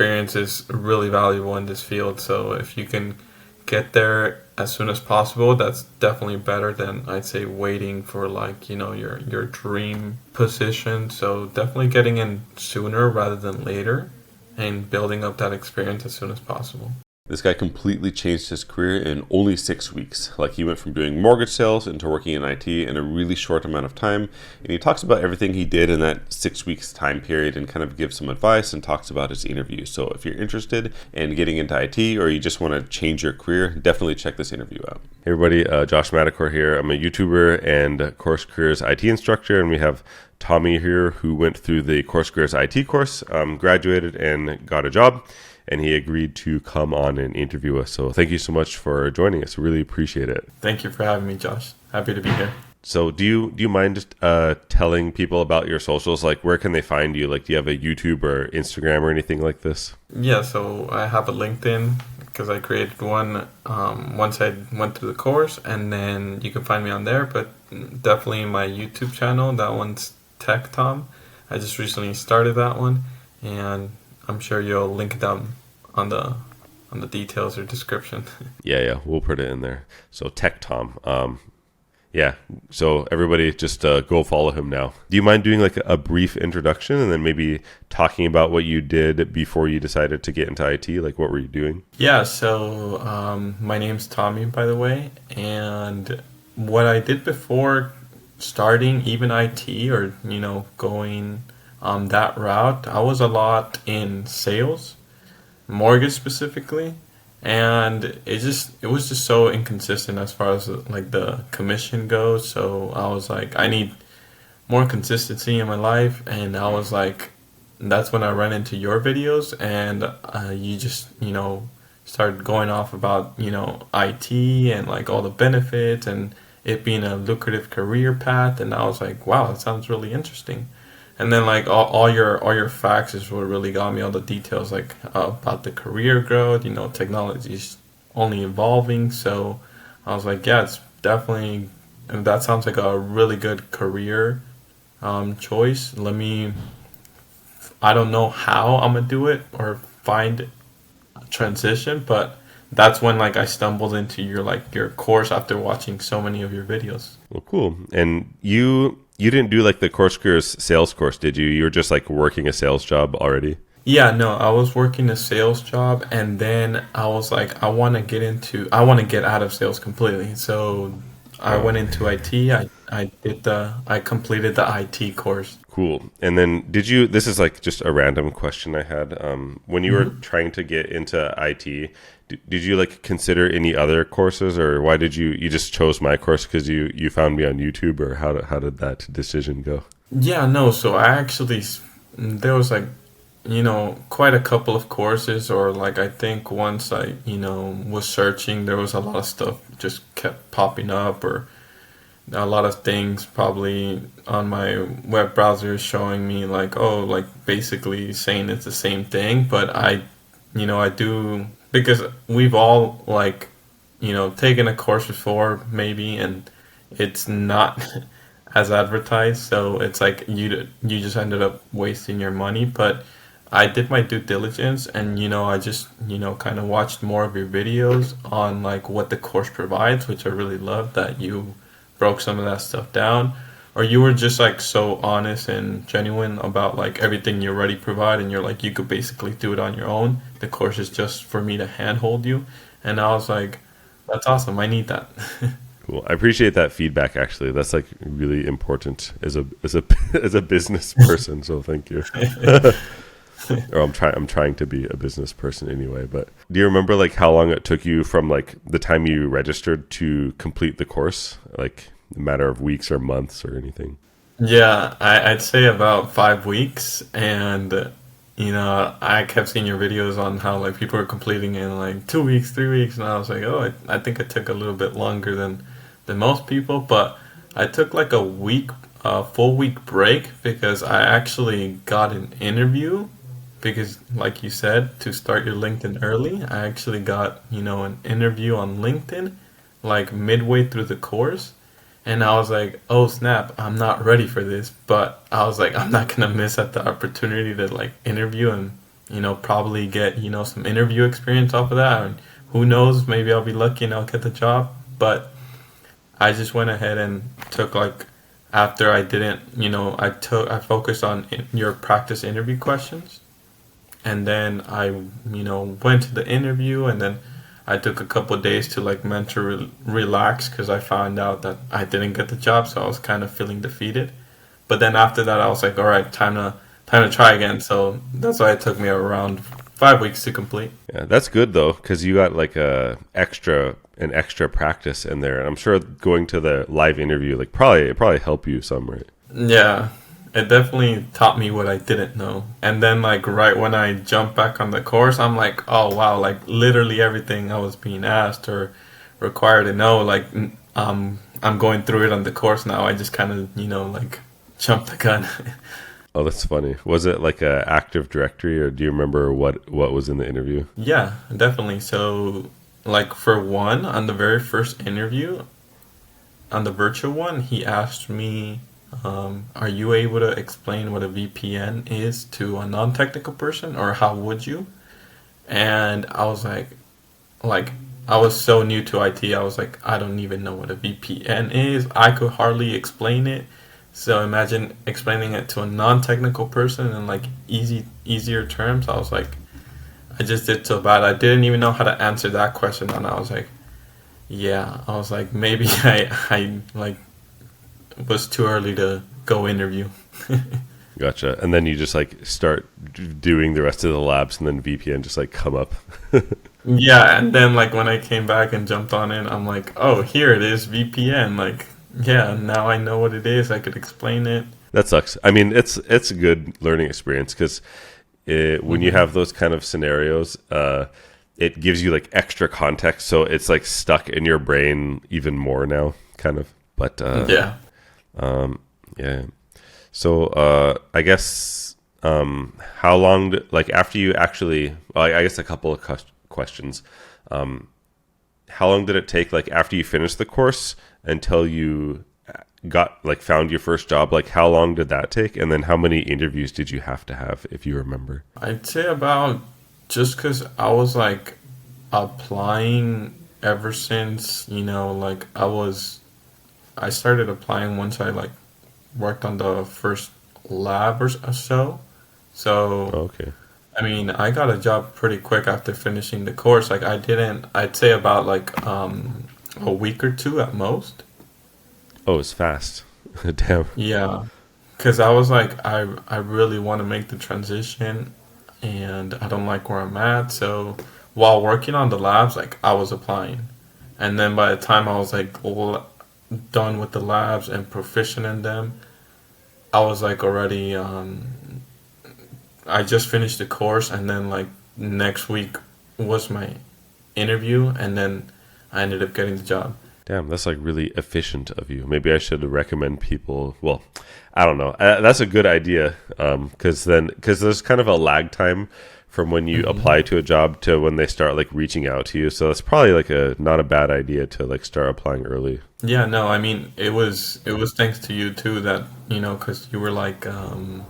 experience is really valuable in this field. So if you can get there as soon as possible, that's definitely better than, I'd say, waiting for like, your dream position. So definitely getting in sooner rather than later and building up that experience as soon as possible. This guy completely changed his career in only 6 weeks. Like, he went from doing mortgage sales into working in IT in a really short amount of time. And he talks about everything he did in that 6 weeks time period and kind of gives some advice and talks about his interview. So if you're interested in getting into IT or you just want to change your career, definitely check this interview out. Hey everybody, Josh Madakor here. I'm a YouTuber and Course Careers IT instructor, and we have Tommy here who went through the Course Careers IT course, graduated and got a job. And he agreed to come on and interview us. So thank you so much for joining us. Really appreciate it. Thank you for having me, Josh. Happy to be here. So do you mind just telling people about your socials? Like, where can they find you? Like, do you have a YouTube or Instagram or anything like this? Yeah, so I have a LinkedIn because I created one once I went through the course, and then you can find me on there. But definitely my YouTube channel, that one's Tech Tom. I just recently started that one, and I'm sure you'll link them on the details or description. Yeah, we'll put it in there. So Tech Tom, yeah. So everybody, just go follow him now. Do you mind doing like a brief introduction and then maybe talking about what you did before you decided to get into IT? Like, what were you doing? Yeah. So my name's Tommy, by the way, and what I did before starting even IT or going that route, I was a lot in sales, mortgage specifically, and it was just so inconsistent as far as like the commission goes. So I was like, I need more consistency in my life, and I was like, that's when I ran into your videos, and you just started going off about IT and like all the benefits and it being a lucrative career path, and I was like, wow, that sounds really interesting. And then like all your facts is what really got me, all the details like about the career growth, technology's only evolving. So I was like, yeah, it's definitely, and that sounds like a really good career choice. I don't know how I'm gonna do it or find a transition, but that's when like I stumbled into your course after watching so many of your videos. Well, cool. And you didn't do like the Course Careers sales course, did you? You were just like working a sales job already? Yeah, no, I was working a sales job, and then I was like, I want to get out of sales completely. So I went into IT. I completed the IT course. Cool. And then this is like just a random question I had. When you were trying to get into IT, did you like consider any other courses, or why did you just chose my course because you found me on YouTube, or how did that decision go? Yeah, no, so I actually, there was like, quite a couple of courses, or like I think once I, was searching, there was a lot of stuff just kept popping up, or a lot of things probably on my web browser showing me like, oh, like basically saying it's the same thing, but I do, because we've all like, taken a course before maybe, and it's not as advertised, so it's like you just ended up wasting your money. But I did my due diligence, and I just kind of watched more of your videos on like what the course provides, which I really love that you broke some of that stuff down, or you were just like so honest and genuine about like everything you already provide, and you're like, you could basically do it on your own. The course is just for me to handhold you. And I was like, that's awesome, I need that. Cool. I appreciate that feedback. Actually, that's like really important as a as a business person. So thank you. Or I'm trying to be a business person anyway. But do you remember like how long it took you from like the time you registered to complete the course? Like a matter of weeks or months or anything? Yeah, I'd say about 5 weeks, and I kept seeing your videos on how like people are completing in like 2 weeks, 3 weeks, and I was like, oh, I think it took a little bit longer than most people, but I took like a full week break because I actually got an interview. Because, like you said, to start your LinkedIn early, I actually got an interview on LinkedIn like midway through the course. And I was like, oh snap, I'm not ready for this. But I was like, I'm not going to miss out the opportunity to like interview and probably get, some interview experience off of that. And who knows, maybe I'll be lucky and I'll get the job. But I just went ahead and took like, after I didn't, I focused on your practice interview questions. And then I, went to the interview, and then I took a couple of days to like mentally relax because I found out that I didn't get the job, so I was kind of feeling defeated. But then after that, I was like, all right, time to try again. So that's why it took me around 5 weeks to complete. Yeah, that's good though, because you got like an extra practice in there, and I'm sure going to the live interview it probably helped you some, right? Yeah, it definitely taught me what I didn't know. And then like right when I jumped back on the course, I'm like, oh wow, like literally everything I was being asked or required to know, like I'm going through it on the course now. I just kind of like jumped the gun. Oh, that's funny. Was it like a Active Directory, or do you remember what was in the interview? Yeah, definitely. So like for one, on the very first interview, on the virtual one, he asked me, are you able to explain what a VPN is to a non-technical person, or how would you? And I was like, I was so new to IT. I was like, I don't even know what a VPN is. I could hardly explain it. So imagine explaining it to a non-technical person in like easier terms. I was like, I just did so bad. I didn't even know how to answer that question, and I was like, yeah. I was like, maybe I like was too early to go interview. Gotcha. And then you just like start doing the rest of the labs, and then VPN just like come up. Yeah, and then like when I came back and jumped on it, I'm like, oh, here it is, VPN. Like, yeah, now I know what it is. I could explain it. That sucks. I mean, it's a good learning experience because when you Hmm. have those kind of scenarios, it gives you like extra context, so it's like stuck in your brain even more now, kind of. But Yeah. yeah. So I guess how long, like after you actually, well, I guess a couple of questions. How long did it take, like after you finished the course until you got like found your first job? Like how long did that take? And then how many interviews did you have, if you remember? I'd say about, just because I was like applying ever since, like I started applying once I like worked on the first lab or so. So, Oh, okay. I mean, I got a job pretty quick after finishing the course. Like I'd say about like a week or two at most. Oh, it's fast. Damn. Yeah, because I was like, I really want to make the transition, and I don't like where I'm at. So while working on the labs, like I was applying, and then by the time I was like done with the labs and proficient in them, I was like already. I just finished the course, and then like next week was my interview, and then I ended up getting the job. Damn, that's like really efficient of you. Maybe I should recommend people. Well, I don't know. That's a good idea because there's kind of a lag time from when you Hmm. apply to a job to when they start like reaching out to you. So that's probably like a not a bad idea to like start applying early. Yeah, no, I mean it was thanks to you too that because you were like I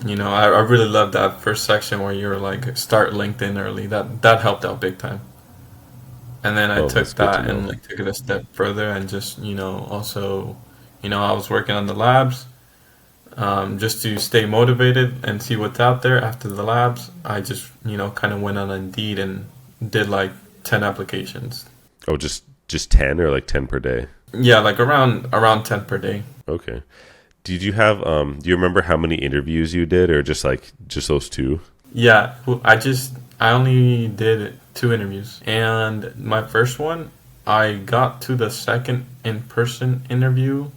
really loved that first section where you were like start LinkedIn early. That helped out big time. And then I Oh, that's took good to that and know. like took it a step further and just also I was working on the labs just to stay motivated and see what's out there after the labs. I just kind of went on Indeed and did like 10 applications. Oh, just 10 or like 10 per day. Yeah, like around 10 per day. Okay. Did you have do you remember how many interviews you did, or just those two? Yeah, I only did 2 interviews, and my first one, I got to the second in-person interview.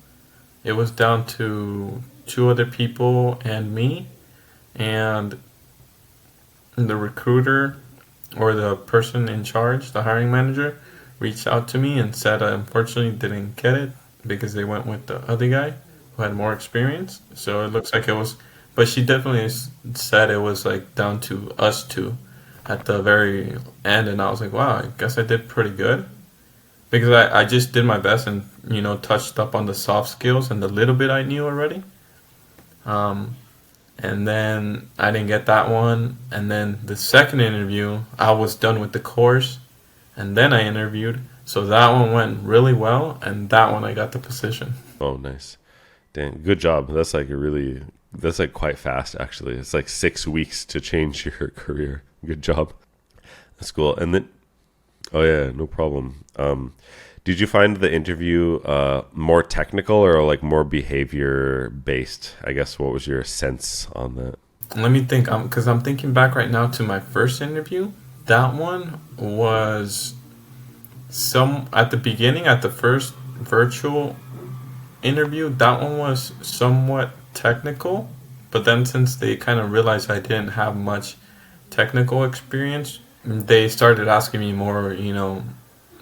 It was down to two other people and me, and the recruiter or the person in charge, the hiring manager, reached out to me and said I unfortunately didn't get it because they went with the other guy who had more experience. So it looks like it was, but she definitely said it was like down to us two at the very end, and I was like, wow, I guess I did pretty good because I just did my best and touched up on the soft skills and the little bit I knew already. Um, And then I didn't get that one. And then the second interview, I was done with the course. And then I interviewed. So that one went really well. And that one I got the position. Oh, nice. Dang, good job. That's like quite fast, actually. It's like 6 weeks to change your career. Good job. That's cool. And then, oh yeah, no problem. Did you find the interview more technical or like more behavior based? I guess what was your sense on that? Let me think. Because I'm thinking back right now to my first interview. That one was at the beginning, at the first virtual interview, that one was somewhat technical, but then since they kind of realized I didn't have much technical experience, they started asking me more,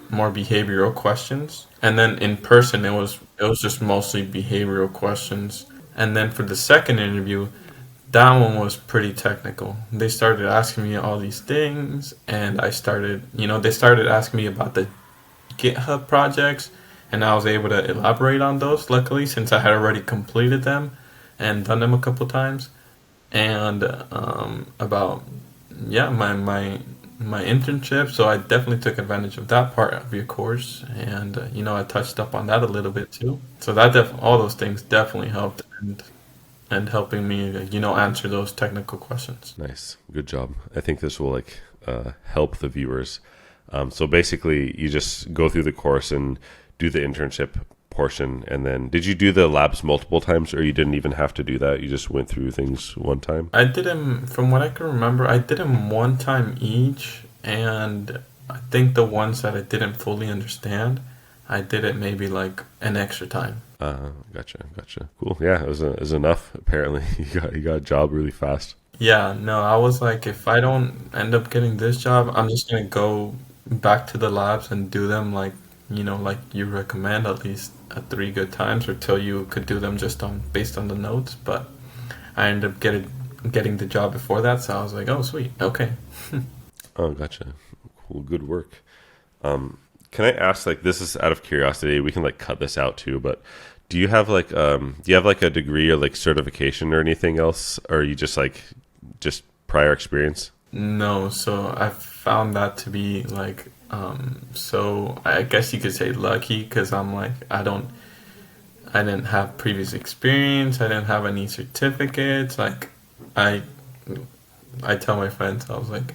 more behavioral questions. And then in person, it was just mostly behavioral questions. And then for the second interview, that one was pretty technical. They started asking me all these things, and they started asking me about the GitHub projects, and I was able to elaborate on those, luckily, since I had already completed them and done them a couple times. And about, yeah, my internship. So I definitely took advantage of that part of your course, and I touched up on that a little bit too. So all those things definitely helped, and helping me, answer those technical questions. Nice. Good job. I think this will like help the viewers. So basically, you just go through the course and do the internship portion, and then did you do the labs multiple times, or you didn't even have to do that? You just went through things one time? I did them, from what I can remember, I did them one time each, and I think the ones that I didn't fully understand, I did it maybe like an extra time. Gotcha. Cool. Yeah, it was enough. Apparently, you got a job really fast. Yeah, no, I was like, if I don't end up getting this job, I'm just gonna go back to the labs and do them like, like you recommend, at least at 3 good times, or till you could do them just on based on the notes. But I ended up getting the job before that, so I was like, oh, sweet, okay. Oh, gotcha. Cool. Good work. Can I ask, like, this is out of curiosity, we can like cut this out too, but do you have like a degree or like certification or anything else, or are you just prior experience? No, so I found that to be like, so I guess you could say lucky, because I'm like, I didn't have previous experience, I didn't have any certificates. Like, I I tell my friends, I was like,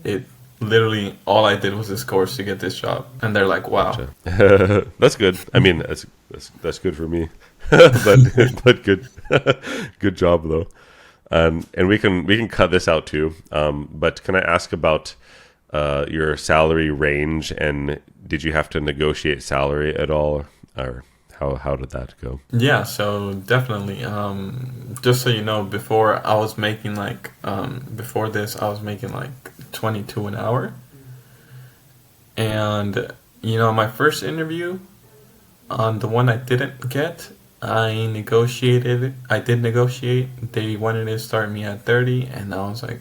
it literally all I did was this course to get this job, and they're like, wow. Gotcha. That's good. I mean, that's good for me, but good, good job though. And we can cut this out too. But can I ask about your salary range, and did you have to negotiate salary at all, or how did that go? Yeah, so definitely. Just so you know, before this, I was making like 22 an hour. And, my first interview, on the one I didn't get, I did negotiate. They wanted to start me at 30, and I was like,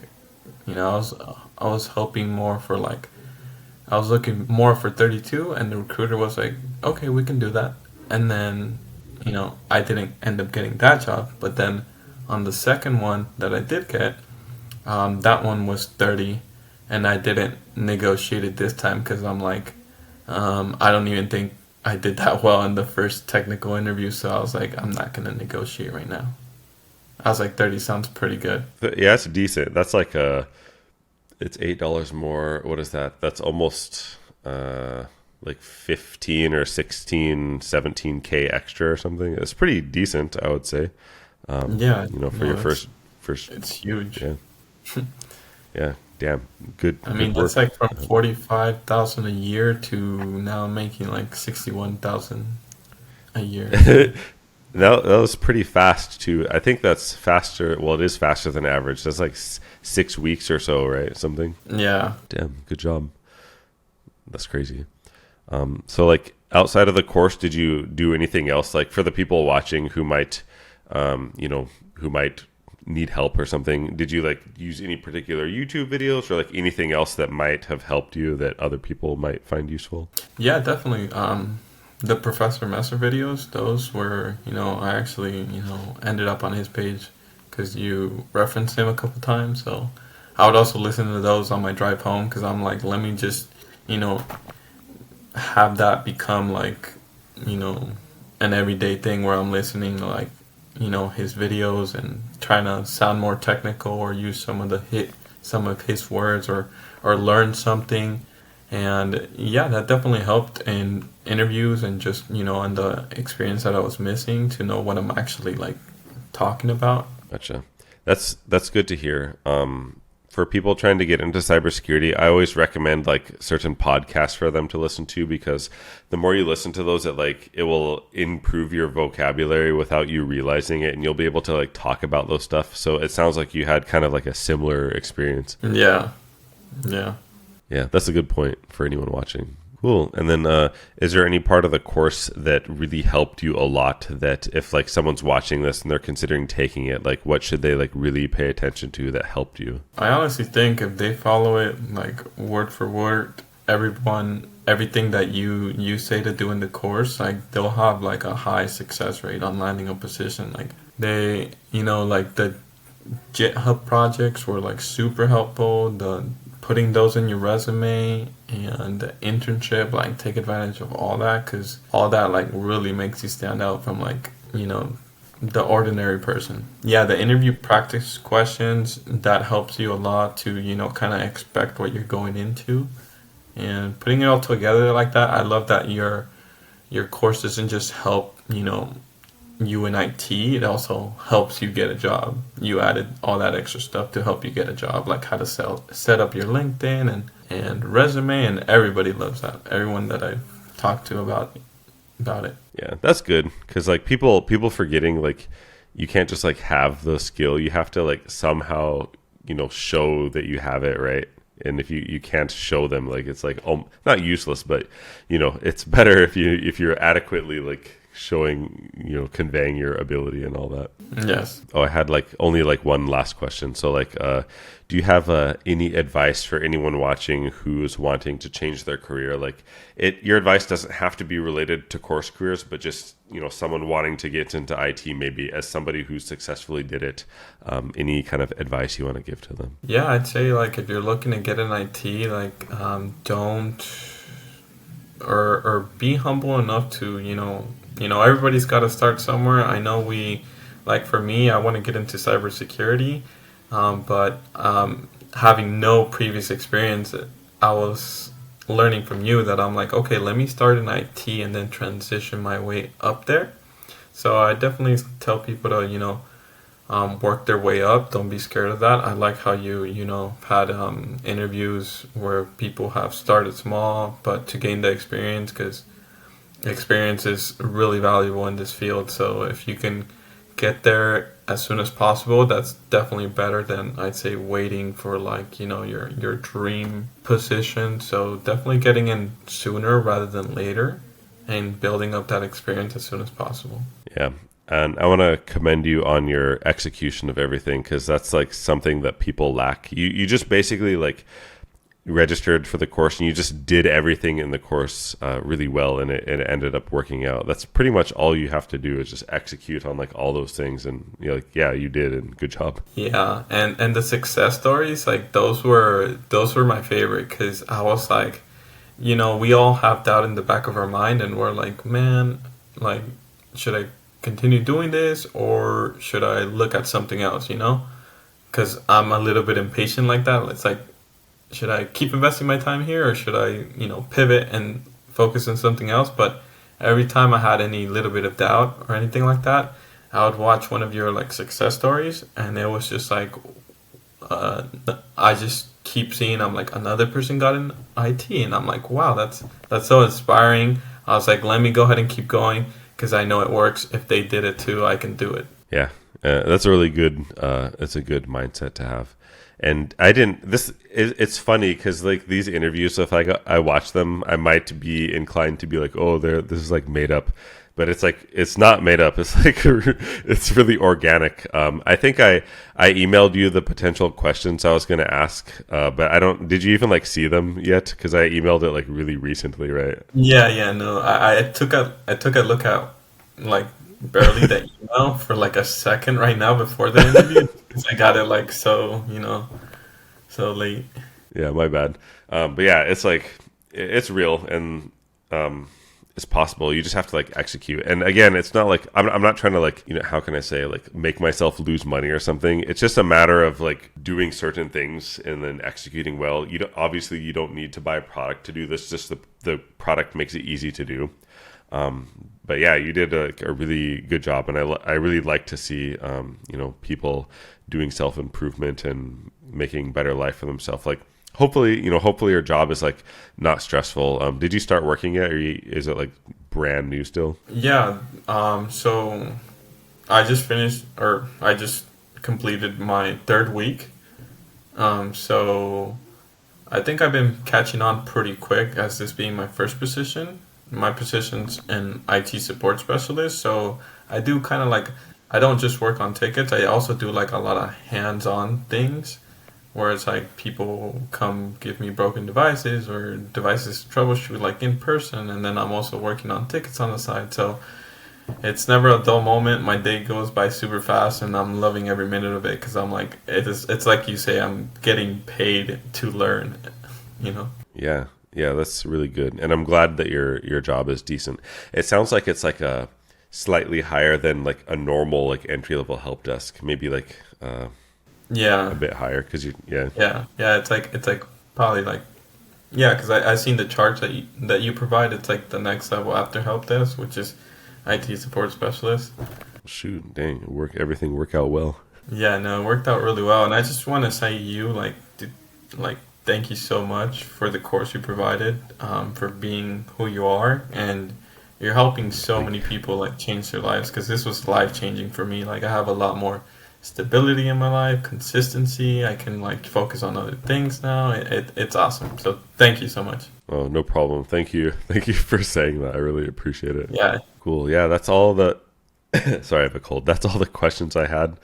I was hoping more for like, I was looking more for 32, and the recruiter was like, okay, we can do that. And then, I didn't end up getting that job. But then on the second one that I did get, that one was 30, and I didn't negotiate it this time because I'm like, I don't even think I did that well in the first technical interview. So I was like, I'm not going to negotiate right now. I was like, 30 sounds pretty good. Yeah, it's decent. That's like it's $8 more. What is that? That's almost like 15 or 16, 17K extra or something. It's pretty decent, I would say. Yeah, For no, your first, it's huge. yeah, yeah, damn, good, I mean, good that's work. like from 45,000 a year to now making like 61,000 a year. That was pretty fast too. I think that's faster. Well, it is faster than average. That's like 6 weeks or so, right? Something. Yeah. Damn, good job. That's crazy. So like outside of the course, did you do anything else? Like for the people watching who might, who might need help or something, did you like use any particular YouTube videos or like anything else that might have helped you that other people might find useful? Yeah, definitely. The Professor Messer videos, those were, I actually, ended up on his page because you referenced him a couple times. So I would also listen to those on my drive home because I'm like, let me just, you know, have that become like, you know, an everyday thing where I'm listening to like, you know, his videos and trying to sound more technical or use some of his words or learn something. And yeah, that definitely helped in interviews and just, you know, on the experience that I was missing to know what I'm actually like talking about. Gotcha. That's good to hear. For people trying to get into cybersecurity, I always recommend like certain podcasts for them to listen to, because the more you listen to those, it will improve your vocabulary without you realizing it, and you'll be able to like talk about those stuff. So it sounds like you had kind of like a similar experience. Yeah. Yeah. Yeah, that's a good point for anyone watching. Cool. And then is there any part of the course that really helped you a lot, that if like someone's watching this and they're considering taking it, like what should they like really pay attention to that helped you? I honestly think if they follow it like word for word, everything that you say to do in the course, like they'll have like a high success rate on landing a position. Like they, you know, like the GitHub projects were like super helpful. The putting those in your resume and the internship, like take advantage of all that, because all that like really makes you stand out from like, you know, the ordinary person. Yeah, the interview practice questions, that helps you a lot to, you know, kind of expect what you're going into. And putting it all together like that, I love that your course doesn't just help, you know, you in IT, it also helps you get a job. You added all that extra stuff to help you get a job, like how to set up your LinkedIn and resume, and everybody loves that. Everyone that I've talked to about it. Yeah, that's good, because like people forgetting like you can't just like have the skill. You have to like somehow, you know, show that you have it, right? And if you can't show them, like it's like not useless, but you know, it's better if you're adequately like showing, you know, conveying your ability and all that. Yes. I had like only like one last question. So like do you have any advice for anyone watching who's wanting to change their career? Like your advice doesn't have to be related to course careers, but just, you know, someone wanting to get into IT, maybe as somebody who successfully did it, any kind of advice you want to give to them? Yeah, I'd say like if you're looking to get an IT, like don't or be humble enough to, you know, everybody's got to start somewhere. I know like for me, I want to get into cybersecurity, but having no previous experience, I was learning from you that I'm like, okay, let me start in IT and then transition my way up there. So I definitely tell people to, you know, work their way up. Don't be scared of that. I like how you know, had interviews where people have started small, but to gain the experience, because experience is really valuable in this field. So if you can get there as soon as possible, that's definitely better than, I'd say, waiting for like, you know, your dream position. So definitely getting in sooner rather than later and building up that experience as soon as possible. Yeah. And I want to commend you on your execution of everything, because that's like something that people lack. You just basically like registered for the course and you just did everything in the course really well, and it ended up working out. That's pretty much all you have to do, is just execute on like all those things, and you're like, yeah, you did, and good job. Yeah, and the success stories, like those were my favorite, because I was like, you know, we all have doubt in the back of our mind, and we're like, man, like, should I continue doing this or should I look at something else, you know? Because I'm a little bit impatient like that. It's like, should I keep investing my time here or should I, you know, pivot and focus on something else? But every time I had any little bit of doubt or anything like that, I would watch one of your like success stories, and it was just like, I just keep seeing, I'm like, another person got in IT, and I'm like, wow, that's so inspiring. I was like, let me go ahead and keep going, because I know it works. If they did it too, I can do it. Yeah, that's a really good. It's a good mindset to have. And I didn't. It's funny because like these interviews, so if I watch them, I might be inclined to be like, oh, this is like made up, but it's like it's not made up. It's like it's really organic. I think I emailed you the potential questions I was going to ask, but I don't. Did you even like see them yet? Because I emailed it like really recently, right? Yeah, no. I took a look at like barely the email for like a second right now before the interview because I got it like so, so late. Yeah, my bad. But yeah, it's like it's real and um, it's possible. You just have to like execute. And again, it's not like I'm not trying to like how can I say like make myself lose money or something. It's just a matter of like doing certain things and then executing well. You don't, obviously you don't need to buy a product to do this. Just the product makes it easy to do. But yeah, you did a really good job, and I really like to see people doing self improvement and making better life for themselves. Like hopefully your job is like not stressful. Did you start working yet, or is it like brand new still? Yeah. So I just completed my third week. So I think I've been catching on pretty quick as this being my first position. My position's an IT support specialist, so I do kind of like I don't just work on tickets. I also do like a lot of hands-on things where it's like people come give me broken devices or devices to troubleshoot like in person, and then I'm also working on tickets on the side. So it's never a dull moment. My day goes by super fast, and I'm loving every minute of it because I'm like it's like you say, I'm getting paid to learn, you know. Yeah, yeah, that's really good, and I'm glad that your job is decent. It sounds like it's like a slightly higher than like a normal like entry level help desk, maybe like a Yeah, bit higher because you yeah. yeah. It's like probably like yeah, because I seen the charts that you provide. It's like the next level after help desk, which is IT support specialist. Shoot, dang, everything work out well. Yeah, no, it worked out really well, and I just want to say like thank you so much for the course you provided, for being who you are, and you're helping so Thank many you. people like change their lives because this was life changing for me. Like I have a lot more stability in my life, consistency. I can like focus on other things now. It's awesome. So thank you so much. Oh, no problem. Thank you. Thank you for saying that. I really appreciate it. Yeah, Cool. Yeah, that's all the sorry, I have a cold. That's all the questions I had.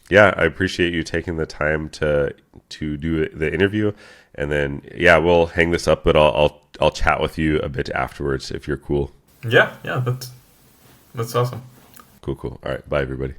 Yeah, I appreciate you taking the time to do the interview, and then yeah, we'll hang this up, but I'll chat with you a bit afterwards if you're cool. yeah. That's awesome. Cool, cool. All right, bye everybody.